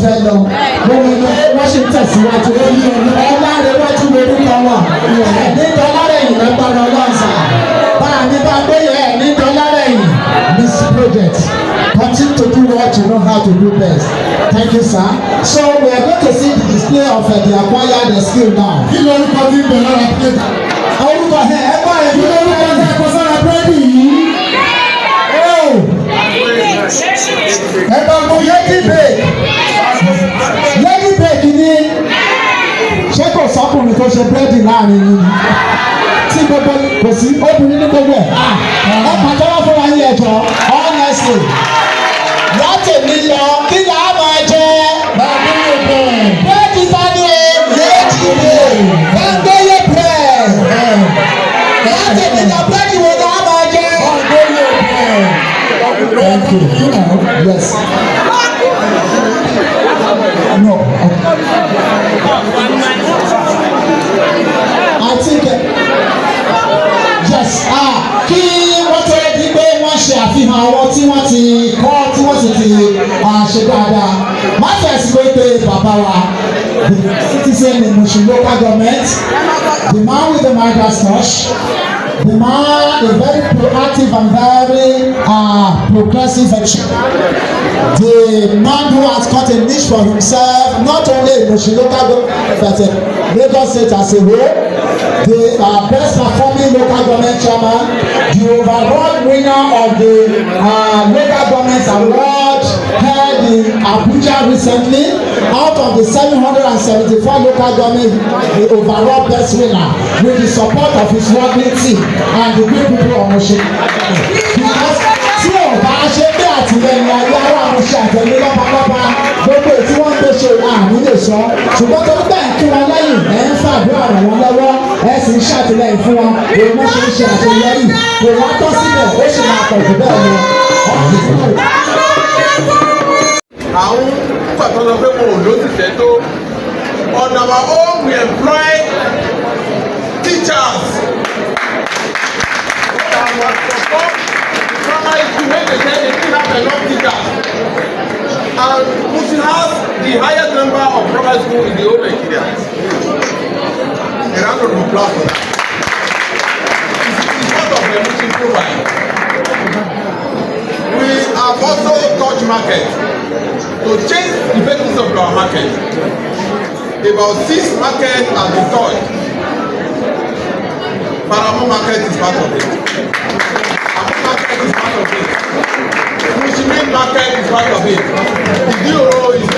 fẹ́ lọ lórí wọ́n ṣe ń tẹ̀síwájú ọlárẹ̀wájú lórúkọ wọn ní dọ́lárẹ̀yìn lágbára ọlọ́ọ̀sà bá a ní bá gbé yẹ ní dọ́lárẹ̀yìn Miss Project continue to do what you know how to do best. Thank you, sir. So we are going to see the display of the acquired skill now. Kí lórúkọ tí ń bẹ̀rẹ̀ lára pílẹ̀tà? Orúkọ ẹ bá ẹ bí lórúkọ tí ẹ kọ sára búrẹ́dì yìí. Ẹ bá mú yẹ́kì bèèkì. Yẹ́kì bèèkì ni ṣé kò sọ́kùnrin tó ṣe búrẹ́dì láàrin yìí ni? Tí gbogbo kò sí obìnrin ní gbogbo ẹ̀. Ẹ pàtẹ́wọ́ fún wa ní ẹ̀jọ̀ honestly. Láti mi lọ kí là á máa jẹ. Búrẹ́dì sáré méjì rè. Gbàgbéyé bread. Láti mi lọ búrẹ́dì wo là á máa jẹ. Thank you. Yes. No. I think yes. Kí wọ́n tó di pé wọ́n ṣe àfihàn àwọn tí wọ́n ti kọ́ tí wọ́n sì ti ṣe dáadáa. Má fẹ̀sí pé pé bàbá wa the citizen in Mushin local government, the man with the Midas touch, the man a very proactive and very progressive action. The man who has got a niche for himself, not only in Mushin local government but Lagos State as a whole. The best performing local government chairman, the overall winner of the local government award held in Abuja recently. Out of the 774 local government, the overall best winner with the support of his working team and the good people of Mushin. Because tí ò bá ṣe pé àtìlẹ́yìn ayé ara Mushin àtẹ̀lé lọ́balọ́ba gbogbo ètí wọ́n ń gbé ṣe àmì lè sọ ṣùgbọ́n tó ń bẹ̀ kí wọn lẹ́yìn ẹ̀ ń fàdúrà ràn wọ́n lọ́wọ́ ẹ̀ sì ń ṣàtìlẹ́yìn fún wọn èyí wọ́n ṣe ń ṣe àtìlẹ́yìn kò wá tọ́ síbẹ̀ ó sì máa pọ̀ jù bẹ́ẹ̀ lọ. àwọn pàtó lọ pé mo ò lóṣìṣẹ́ tó on our own we employ teachers. Primary school wey dey say they still have enough teachers and Mushin has the highest number of primary school in the whole Nigeria. A round of applause for that. It's part of the Mushin profile. We have also touch market to change the basis of our market. About 6 markets have been touched. Paramount market is part of it. Abu market is part of it. Mushin market is part of it. The DOO is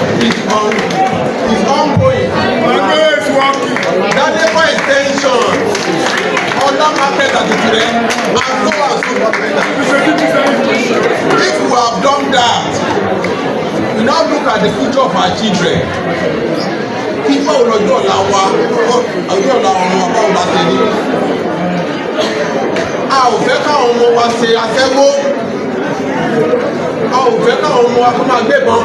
ongoing. That labor extension, other market at the today, and so on so forth. If we have done that, we now look at the future of our children. People will not do ọ̀la wa, ọjọ́ ọ̀la ọmọ wa báwo la ṣe ní. A ò fẹ́ káwọn ọmọ wa ṣe aṣẹ́wó. A ò fẹ́ káwọn ọmọ wa kó máa gbébọn.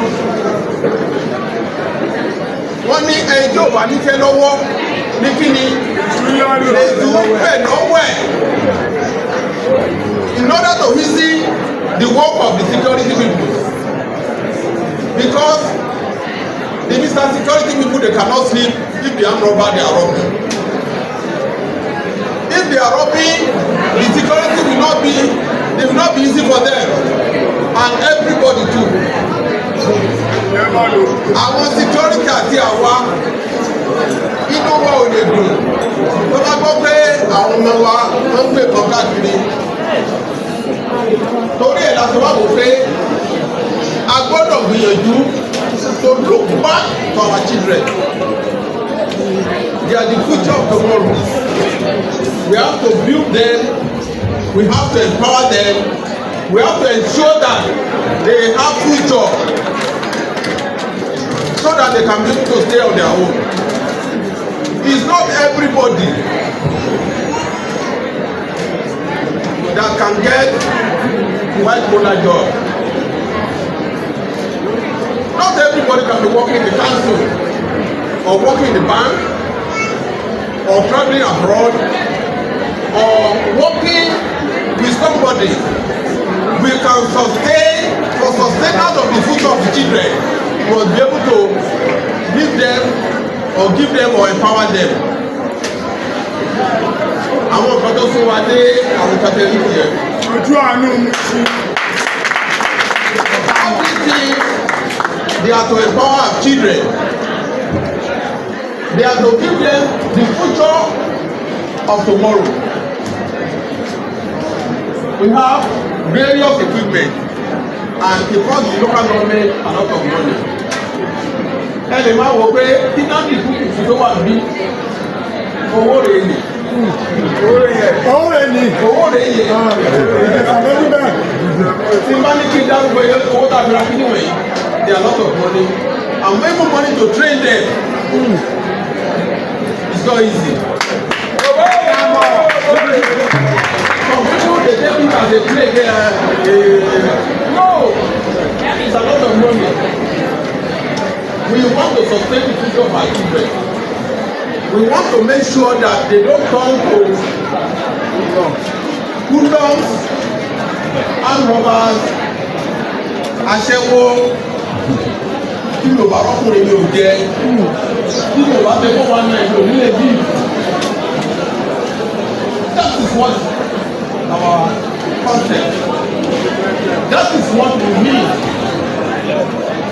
Wọ́n ní ẹni tí ò bá níṣẹ́ lọ́wọ́ ní kíni lè dùn bẹ́ẹ̀ lọ́wọ́ ẹ̀. In order to easy the work of the security people, because the Mr. Security people they cannot sleep if the armed robber they are robbing. If they are robbing, the security will not be easy for them and everybody too. Àwọn security àti àwa inú wa ò lè dùn tó bá gbọ́ pé àwọn ọmọ wa wọ́n ń pè kàn káàkiri. Torí ẹ̀ láti wá wò pé a gbọ́dọ̀ gbìyànjú to look back to our children. They are the future of tomorrow. We have to build them, we have to empower them, we have to ensure that they have future so that they can be able to stay on their own. It's not everybody that can get white collar job. Not everybody can be working in the council or working in the bank or traveling abroad or working with somebody. We can sustain for sustenance of the future of the children. must be able to give them or empower them. Àwọn nǹkan tó fún wa dé àwọn kàtẹ́lì yẹn. Ojú àánú mi sí. Everything they are to empower our children. They are to give them the future of tomorrow. We have various equipment and it cost the local government a lot of money. Ẹ lè máa wọ pé kí náà ní ìfúkìfù tó wà bí owó rẹ̀ ni. Owó rẹ̀ ni. Owó rẹ̀ yẹ. Àbẹ̀bí bẹ́ẹ̀. Tí n bá ní kí n dárúkọ owó tàbí ra kíní wọ̀nyí, they are a lot of money. And making money to train them is not easy. Some people dey take it as a play no, it's a lot of money. We want to sustain the future of our children. We want to make sure that they don't turn to hoodlums, armed robbers, aṣẹ́wó, kí ló bá rọ́kùnrin mi ò jẹ́, kí ló bá fẹ́ 419 lò nílé bí. That is what our concept. That is what we mean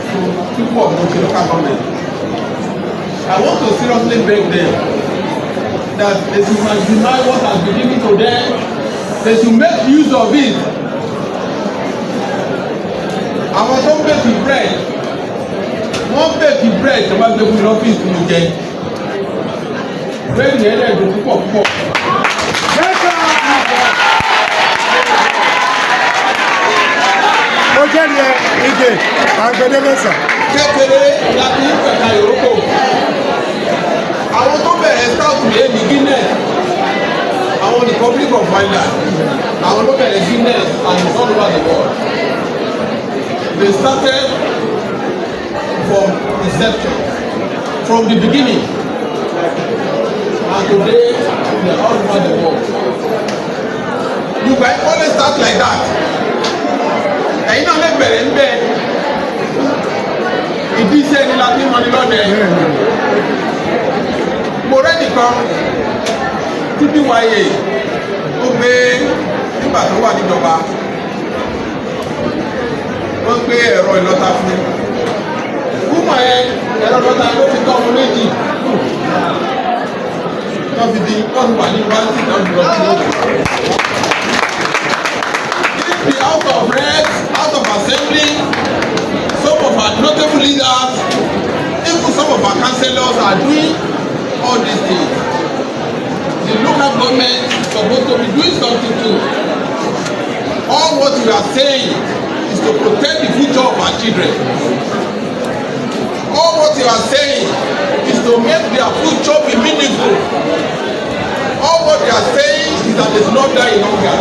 to people of Mushin local government. I want to seriously beg them that they should maximize what has been given to them. They should make use of it. Àwọn tó ń bake bread, wọ́n bake bread tó bá gbé fún lọ́fíìsì tó jẹ. Bread yẹn lè dùn púpọ̀ púpọ̀. Ó jẹ́ ní ìdè àgbẹ̀dẹ́mẹ̀sà. Kékeré láti ìpẹ̀ka ìrókò. Àwọn tó bẹ̀rẹ̀ south lé ní Guinness, àwọn Republic of Ireland, àwọn tó bẹ̀rẹ̀ Guinness and it's all over the world. They started from inception, from the beginning, and today they are all over the world. You can always start like that. Ẹ̀yin náà lè bẹ̀rẹ̀ ń bẹ̀. Ìdí iṣẹ́ ni láti mọ ní lọ́dẹ. Mo rẹ́ nìkan títí wáyé ó gbé nígbà tó wà níjọba. Wọ́n gbé ẹ̀rọ ìlọta fún un. Kúmọ̀ ẹ ẹ̀rọ ìlọta ló fi tọ́ ọmọ méjì. Wọ́n fi di wọ́n wà ní yunifásitì náà lọ sí òkè. The House of Reps, House of Assembly, some of our notable leaders, even some of our councillors are doing all these things. The local government is supposed to be doing something too. All what we are saying is to protect the future of our children. All what we are saying is to make their future be meaningful. All what we are saying is that they should not die in hunger.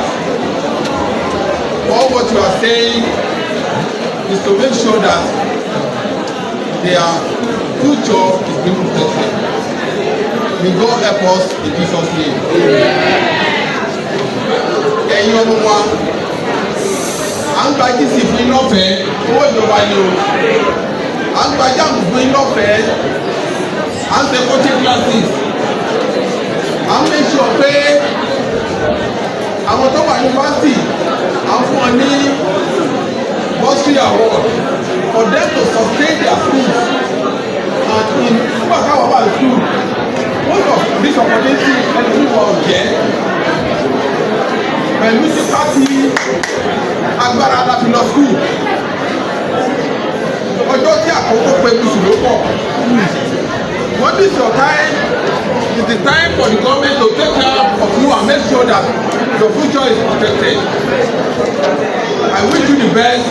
All what you are saying is to make sure that their future is being protected. May God help us in Jesus' name. Ẹ̀yin ọmọ wa, à ń gba GC fún iná ọ̀fẹ́, owó ìjọba ni o. À ń gba JAMB fún iná ọ̀fẹ́, à ń ṣe coaching classes. À ń make sure pé àwọn tó wà ní yunifásitì and for any bursary award for them to sustain their schools and in Kubakawa school most of this opportunity ẹni wọ ọjẹ pẹ̀lú sípàtì agbára láti lọ school ọjọ́ tí àkókò pé kùsù ló pọ̀ when this your time is the time for the government to take care of you and make sure that your future is protected. I wish you the best.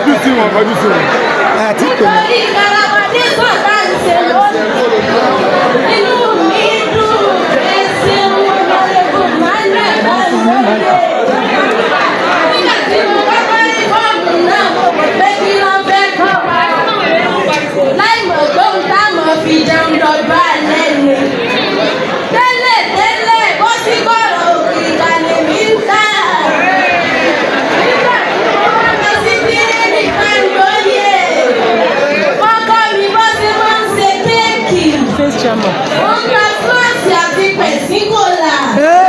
Kọjú sí wọn. Àti pè wọ́n. Láì mọ̀ gbóhùn táwọn fi jẹun dọ̀gbà ni. chairman. wọ́n gba fúláàsì àti pẹ̀síkòlà. bẹ́ẹ̀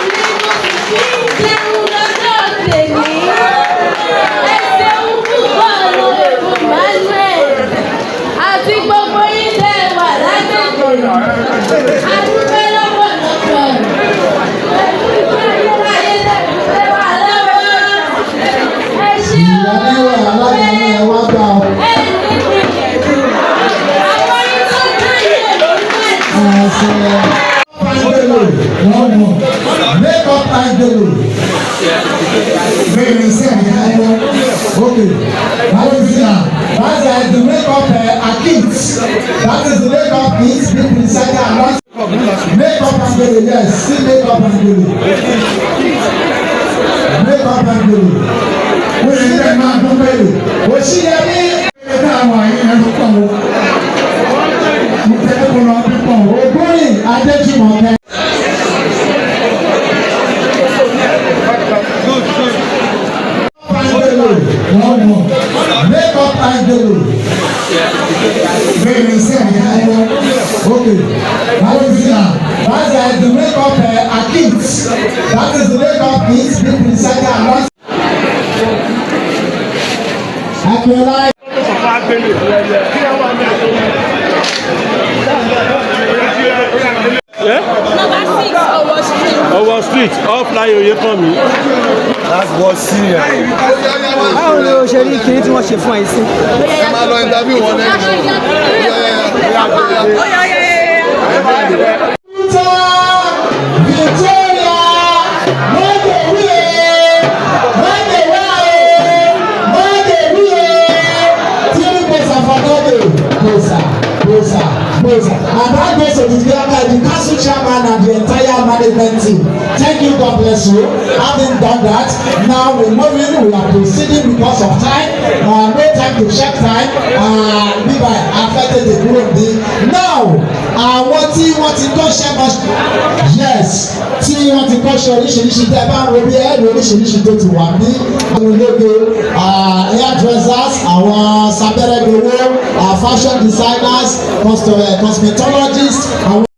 ni mo sì fi ń jẹun lọ́jọ́ tèmi. ẹsẹ̀ ń púpọ̀ lọ èrò manuel àti gbogbo ilé wà lágbègbè. adúpẹ́ lọ́pọ̀lọpọ̀. ayé lẹ́kùnrin wà lọ́wọ́. ẹ ṣé o. ìyáléwà aládàáni ẹ wá gbà ọ. Make up Angelo. Very simple. Okay. That is the make-up kit. That is the make-up kit. People inside and make-up Angelo. Yes, see make-up Angelo. Make-up Angelo. We need that man to pay. We see that we Ogboni Adéjùmọ̀kẹ́. Make up Angelo. Very simple. Okay. That is the make-up kit. That is the make-up kit. People inside and Akiola. Number 6 Owo Street. Owo Street, off line Oyekanmi. That's what serious. Báwo ni o ṣe rí kiri tí wọ́n ṣe fún ẹ sí? ẹ máa lọ interview wọn lẹ́yìn. Victoria, and that goes to the council chairman and the entire management team. Thank you, God bless you. Having done that, now we're moving, we are proceeding because of time. No time to check time. We are affected the group. Now, àwọn tí wọ́n ti kọ́ṣẹ́ yes, tí wọ́n ti kọ́ṣẹ́ oríṣiríṣi tẹ́ bá ń wo bí ẹ̀rọ oríṣiríṣi tó ti wà ní àwọn ológe hairdressers, àwọn sábẹ́rẹ́dowó, fashion designers, cosmetologists.